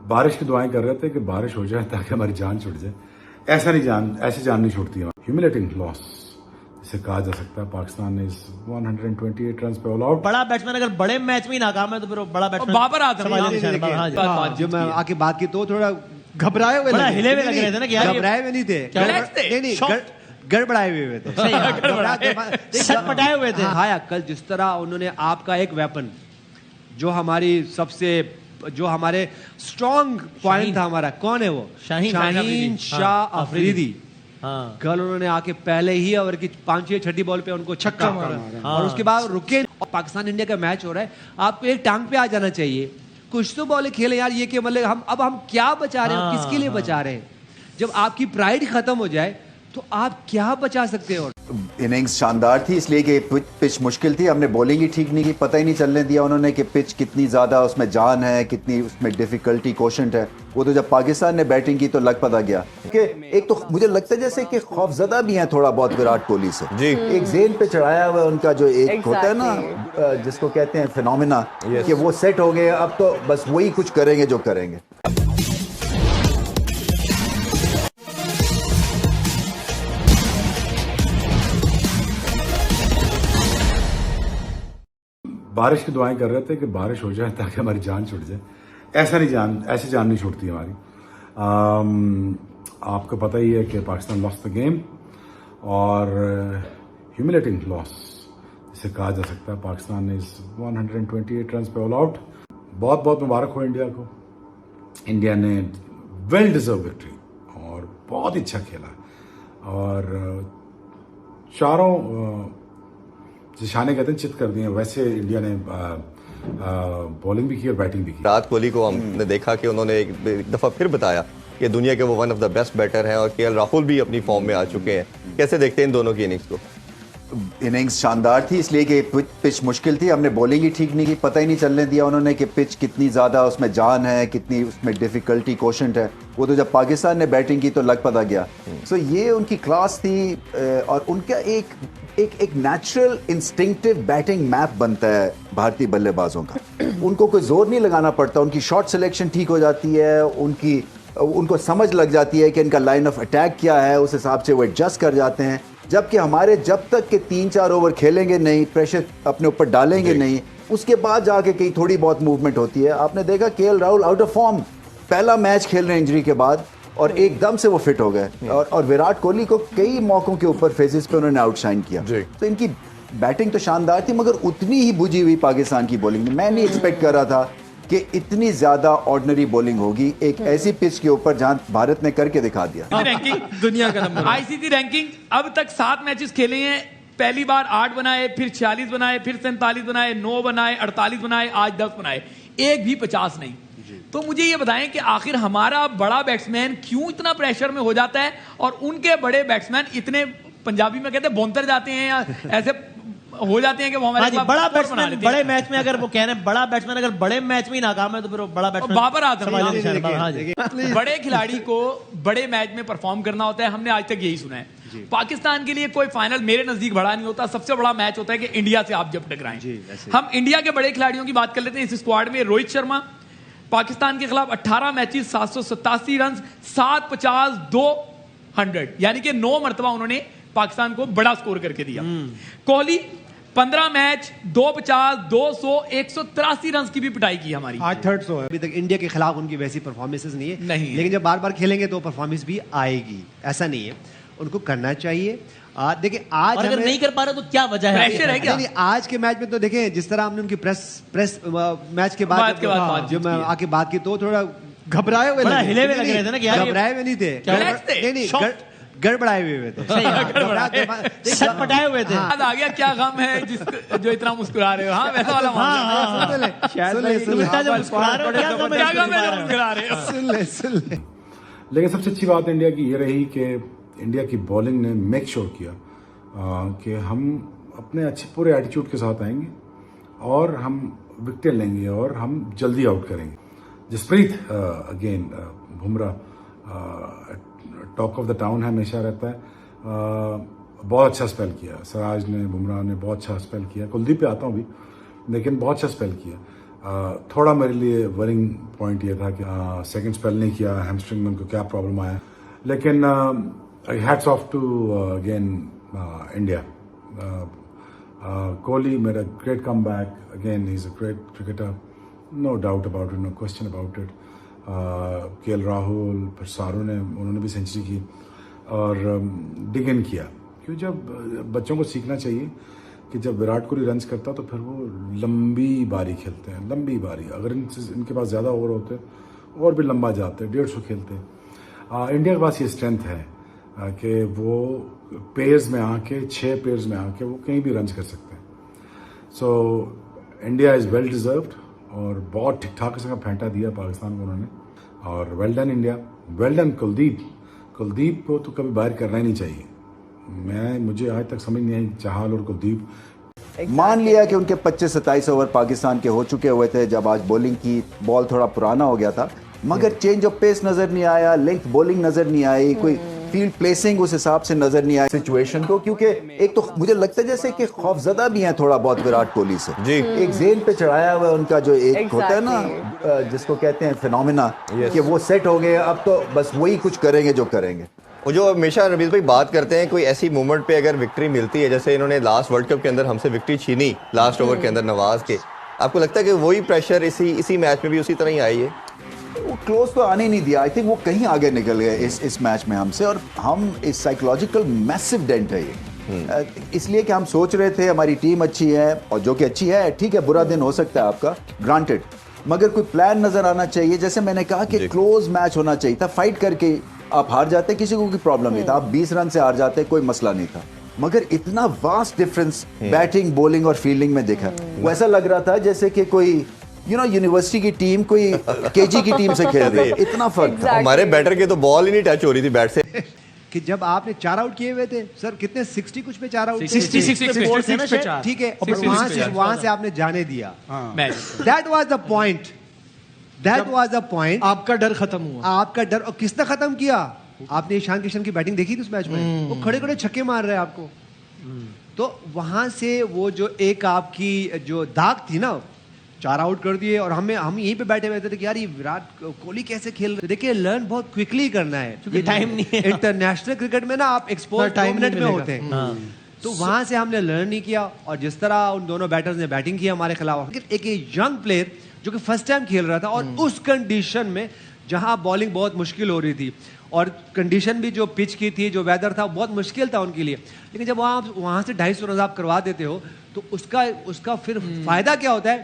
बारिश की दुआएं कर रहे थे कि बारिश हो जाए ताकि हमारी जान छूट जाए। ऐसी जान नहीं छूटती है। ह्यूमिलेटिंग लॉस इसे कहा जा सकता है। पाकिस्तान ने इस 128 रन पे ऑल आउट। बड़ा बैट्समैन अगर बड़े मैच में ही नाकाम है तो फिर वो बड़ा बैट्समैन बाबर आजम जो मैं आके बात की तो थोड़ा घबराए हुए हिले हुए लग रहे थे ना कि यार घबराए हुए नहीं थे, नहीं गड़बड़ाए हुए थे, छटपटाए हुए थे। हाँ, कल जिस तरह उन्होंने आपका एक वेपन जो हमारे स्ट्रॉन्ग पॉइंट था हमारा, कौन है वो? शाहीन शाह अफरीदी। हाँ। कल उन्होंने आके पहले ही ओवर की 5-6 बॉल पे उनको छक्का मारा और उसके बाद रुके। पाकिस्तान इंडिया का मैच हो रहा है, आपको एक टांग पे आ जाना चाहिए, कुछ तो बॉलें खेले यार। ये कि मतलब हम क्या बचा रहे हैं, किसके लिए बचा रहे हैं? जब आपकी प्राइड खत्म हो जाए तो आप क्या बचा सकते हो? इनिंग्स शानदार थी इसलिए कि पिच मुश्किल थी, हमने बॉलिंग ही ठीक नहीं की, पता ही नहीं चलने दिया उन्होंने कि पिच कितनी ज़्यादा उसमें जान है, कितनी उसमें डिफिकल्टी कोशेंट है। वो तो जब पाकिस्तान ने बैटिंग की तो लग पता गया कि एक तो मुझे लगता है जैसे कि खौफजदा भी हैं थोड़ा बहुत विराट कोहली से जी। एक जेन पे चढ़ाया हुआ उनका जो एक होता है ना जिसको कहते हैं फिनोमिना कि वो सेट हो गए, अब तो बस वही कुछ करेंगे जो करेंगे। बारिश की दुआएं कर रहे थे कि बारिश हो जाए ताकि हमारी जान छूट जाए। ऐसी जान नहीं छूटती हमारी। आपको पता ही है कि पाकिस्तान लॉस्ट द गेम और ह्यूमिलेटिंग लॉस इसे कहा जा सकता है। पाकिस्तान ने इस 128 रन पे ऑल आउट। बहुत बहुत मुबारक हो इंडिया को। इंडिया ने वेल डिजर्व विक्ट्री और बहुत ही अच्छा खेला और चारों जिशाने कहते हैं चित कर दिए। वैसे इंडिया ने बॉलिंग भी की और बैटिंग भी की। विराट कोहली को हमने देखा कि उन्होंने एक दफा फिर बताया कि दुनिया के वो one of the best batter हैं और केएल राहुल भी अपनी फॉर्म में आ चुके हैं। कैसे देखते हैं इन दोनों की इनिंग्स को? इनिंग्स शानदार थी इसलिए कि पिच मुश्किल थी, हमने बॉलिंग ही ठीक नहीं की, पता ही नहीं चलने दिया उन्होंने कि पिच कितनी ज़्यादा उसमें जान है, कितनी उसमें डिफिकल्टी कोशेंट है। वो तो जब पाकिस्तान ने बैटिंग की तो लग पता गया। सो ये उनकी क्लास थी और उनका एक नेचुरल इंस्टिंक्टिव बैटिंग मैप बनता है भारतीय बल्लेबाजों का। उनको कोई जोर नहीं लगाना पड़ता, उनकी शॉट सिलेक्शन ठीक हो जाती है, उनको समझ लग जाती है कि इनका लाइन ऑफ अटैक क्या है, उस हिसाब से वो एडजस्ट कर जाते हैं। जबकि हमारे जब तक के 3-4 ओवर खेलेंगे नहीं, प्रेशर अपने ऊपर डालेंगे नहीं, उसके बाद जाके कहीं थोड़ी बहुत मूवमेंट होती है। आपने देखा KL Rahul out of form, पहला मैच खेल रहे हैं इंजरी के बाद और एकदम से वो फिट हो गए और विराट कोहली को कई मौकों के ऊपर फेजेस पे उन्होंने आउटशाइन किया। तो इनकी बैटिंग तो शानदार थी मगर उतनी ही बुझी हुई पाकिस्तान की बॉलिंग। मैं नहीं एक्सपेक्ट कर रहा था कि इतनी ज्यादा ऑर्डिनरी बॉलिंग होगी एक ऐसी पिच के ऊपर जहां भारत ने करके दिखा दिया। रैंकिंग दुनिया का नंबर, आईसीसी रैंकिंग अब तक 7 मैचेस खेले हैं, पहली बार 8 बनाए, फिर 46 बनाए, फिर 47 बनाए, 9 बनाए, 48 बनाए, आज 10 बनाए, एक भी 50 नहीं। तो मुझे ये बताएं कि आखिर हमारा बड़ा बैट्समैन क्यों इतना प्रेशर में हो जाता है और उनके बड़े बैट्समैन इतने, पंजाबी में कहते हैं बोंतर जाते हैं या ऐसे हो जाते हैं कि वो हमारे बड़ा बैट्समैन बड़े मैच में, अगर वो कह रहे हैं बड़ा बैट्समैन अगर बड़े मैच में ही नाकाम है तो फिर वो बड़ा बैट्समैन बाबर आजम। बड़े खिलाड़ी को बड़े मैच में परफॉर्म करना होता है, हमने आज तक यही सुना है। पाकिस्तान के लिए कोई फाइनल मेरे नजदीक बड़ा नहीं होता, सबसे बड़ा मैच होता है कि इंडिया से आप जब टकराएं। हम इंडिया के बड़े खिलाड़ियों की बात कर लेते हैं। इस स्क्वाड में रोहित शर्मा पाकिस्तान के खिलाफ 18 मैचेस, 787 रन, 750, 200, यानी कि 9 मरतबा उन्होंने पाकिस्तान को बड़ा स्कोर करके दिया। कोहली 15 मैच, 250, 200, 183 रन की भी पिटाई की हमारी। 8/3 है अभी तक इंडिया के खिलाफ उनकी वैसी परफॉर्मेंसेस नहीं है, लेकिन जब बार बार खेलेंगे तो परफॉर्मेंस भी आएगी, ऐसा नहीं है। उनको करना चाहिए। देखिए आज अगर नहीं कर पा रहे तो क्या वजह है? प्रेशर है क्या? नहीं, आज के मैच में तो देखें जिस तरह हमने उनकी प्रेस मैच के बाद जो मैं आके बात की तो थोड़ा घबराए हुए हिले हुए लग रहे थे ना कि यार घबराए हुए नहीं थे, नहीं गड़बड़ाए हुए थे, छटपटाए हुए थे। याद आ गया क्या गम है जो इतना मुस्कुरा रहे हो? हाँ वैसा वाला सुन ले। लेकिन सबसे अच्छी बात इंडिया की ये रही कि इंडिया की बॉलिंग ने मेक श्योर किया कि हम अपने अच्छे पूरे एटीट्यूड के साथ आएंगे और हम विकेट लेंगे और हम जल्दी आउट करेंगे। Jasprit again Bumrah talk of the town है, हमेशा रहता है। बहुत अच्छा स्पेल किया सिराज ने, बुमराह ने बहुत अच्छा स्पेल किया। कुलदीप पे आता हूँ भी, लेकिन बहुत अच्छा स्पेल किया। थोड़ा मेरे लिए वरिंग पॉइंट ये था कि सेकंड स्पेल नहीं किया, हैमस्ट्रिंग में उनको क्या प्रॉब्लम आया, लेकिन hats off to again India. Kohli made a great comeback, again he is a great cricketer, no doubt about it, no question about it. KL Rahul, फिर सारू ने, उन्होंने भी सेंचुरी की और डिग इन किया। क्यों, जब बच्चों को सीखना चाहिए कि जब विराट कोहली रन्स करता तो फिर वो लंबी बारी खेलते हैं, लंबी बारी। अगर इनके पास ज़्यादा ओवर होते और भी लंबा जाते, 150 खेलते। इंडिया के पास ये स्ट्रेंथ है कि वो पेयर्स में आके, 6 पेयर्स में आके वो कहीं भी रन्स कर सकते हैं। So India is well deserved और बहुत ठीक ठाक से फेंटा दिया पाकिस्तान को उन्होंने, और well done India, well done Kuldeep. Kuldeep को तो कभी बाहर करना ही नहीं चाहिए। मुझे आज तक समझ नहीं आई चाहल और कुलदीप। मान लिया कि उनके 25-27 ओवर पाकिस्तान के हो चुके हुए थे जब आज बॉलिंग की, बॉल थोड़ा पुराना हो गया था, मगर चेंज ऑफ पेस नजर नहीं आया, लेंथ बॉलिंग नजर नहीं आई, कोई फील्ड प्लेसिंग उस हिसाब से नजर नहीं आया सिचुएशन को। क्योंकि एक तो मुझे लगता है जैसे कि खौफजदा भी है थोड़ा बहुत विराट कोहली से जी। एक जेन पे चढ़ाया हुआ उनका जो एक होता है ना, जिसको कहते हैं फिनोमिना, कि वो सेट हो गए, अब तो बस वही कुछ करेंगे जो करेंगे। वो जो हमेशा रमीज भाई बात करते हैं, कोई ऐसी मूवमेंट पे अगर विक्ट्री मिलती है, जैसे इन्होंने लास्ट वर्ल्ड कप के अंदर हमसे विक्ट्री छीनी लास्ट ओवर के अंदर नवाज के, आपको लगता है कि वही प्रेशर इसी मैच में भी उसी तरह ही आई है? वो क्लोज तो आने नहीं दिया। आई थिंक वो कहीं आगे निकल गए इस मैच में हमसे, और हम इस साइकोलॉजिकल मैसिव डेंट है ये। इसलिए कि हम सोच रहे थे हमारी टीम अच्छी है, और जो कि अच्छी है, ठीक है, बुरा दिन हो सकता है आपका, ग्रांटेड, मगर कोई प्लान नजर आना चाहिए। जैसे मैंने कहा कि क्लोज मैच होना चाहिए था, फाइट करके आप हार जाते, किसी को कोई प्रॉब्लम नहीं था, आप 20 रन से हार जाते, कोई मसला नहीं था। मगर इतना वास्ट डिफरेंस बैटिंग, बॉलिंग और फील्डिंग में देखा, वो ऐसा लग रहा था जैसे कि कोई यूनिवर्सिटी की टीम कोई केजी की टीम से खेल रही है, इतना फर्क था। हमारे बैटर के तो बॉल ही नहीं टच हो रही थी बैट से। कि जब आपने 4 आउट किए हुए थे सर, कितने 60 कुछ पे 4 आउट, 66 पे 4, ठीक है, और वहां से आपने जाने दिया match. That was the point, that was the point. आपका डर खत्म हुआ, आपका डर। और किसने खत्म किया? आपने ईशान किशन की बैटिंग देखी थी उस मैच में, वो खड़े खड़े छक्के मार रहे हैं आपको। तो वहां से वो जो एक आपकी जो दाग थी ना, 4 आउट कर दिए, और हम यहीं पे बैठे हुए थे कि यार ये विराट कोहली कैसे खेल रहे। देखिए, लर्न बहुत क्विकली करना है, क्योंकि टाइम नहीं है। इंटरनेशनल क्रिकेट में ना आप एक्सपोज 2 मिनट में होते हैं। तो वहां से हमने लर्न नहीं किया, और जिस तरह उन दोनों बैटर्स ने बैटिंग की हमारे खिलाफ, एक यंग प्लेयर जो कि फर्स्ट टाइम खेल रहा था, और उस कंडीशन में जहां बॉलिंग बहुत मुश्किल हो रही थी, और कंडीशन भी जो पिच की थी, जो वेदर था, बहुत मुश्किल था उनके लिए। लेकिन जब वहां से 250 रन आप करवा देते हो, तो उसका फिर फायदा क्या होता है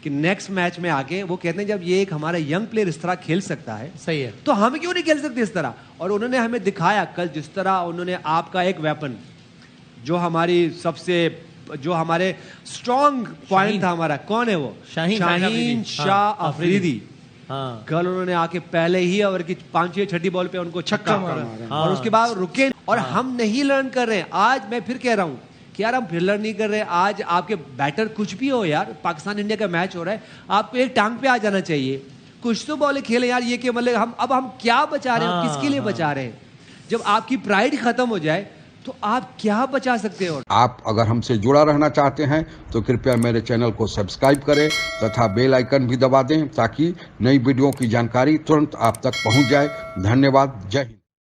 कि नेक्स्ट मैच में आके वो कहते हैं जब ये एक हमारा यंग प्लेयर इस तरह खेल सकता है, सही है, तो हम क्यों नहीं खेल सकते इस तरह। और उन्होंने हमें दिखाया कल, जिस तरह उन्होंने आपका एक वेपन, जो हमारे स्ट्रॉन्ग पॉइंट था हमारा, कौन है वो? शाहीन शाह अफरीदी। कल उन्होंने आके पहले ही ओवर की 5 या 6 बॉल पे उनको छक्का मारा, और उसके बाद रुके, और हम नहीं लर्न कर रहे हैं। आज मैं फिर कह रहा हूं कि यार हम फिर लर्न नहीं कर रहे। आज आपके बैटर कुछ भी हो यार, पाकिस्तान इंडिया का मैच हो रहा है, आपको एक टांग पे आ जाना चाहिए, कुछ तो बॉलें खेले यार। ये कि मतलब हम क्या बचा रहे हैं, किसके लिए बचा रहे हैं? जब आपकी प्राइड खत्म हो जाए तो आप क्या बचा सकते हो? आप अगर हमसे जुड़ा रहना चाहते हैं तो कृपया मेरे चैनल को सब्सक्राइब करें तथा बेल आइकन भी दबा दें, ताकि नई वीडियो की जानकारी तुरंत आप तक पहुंच जाए। धन्यवाद। जय हिंद।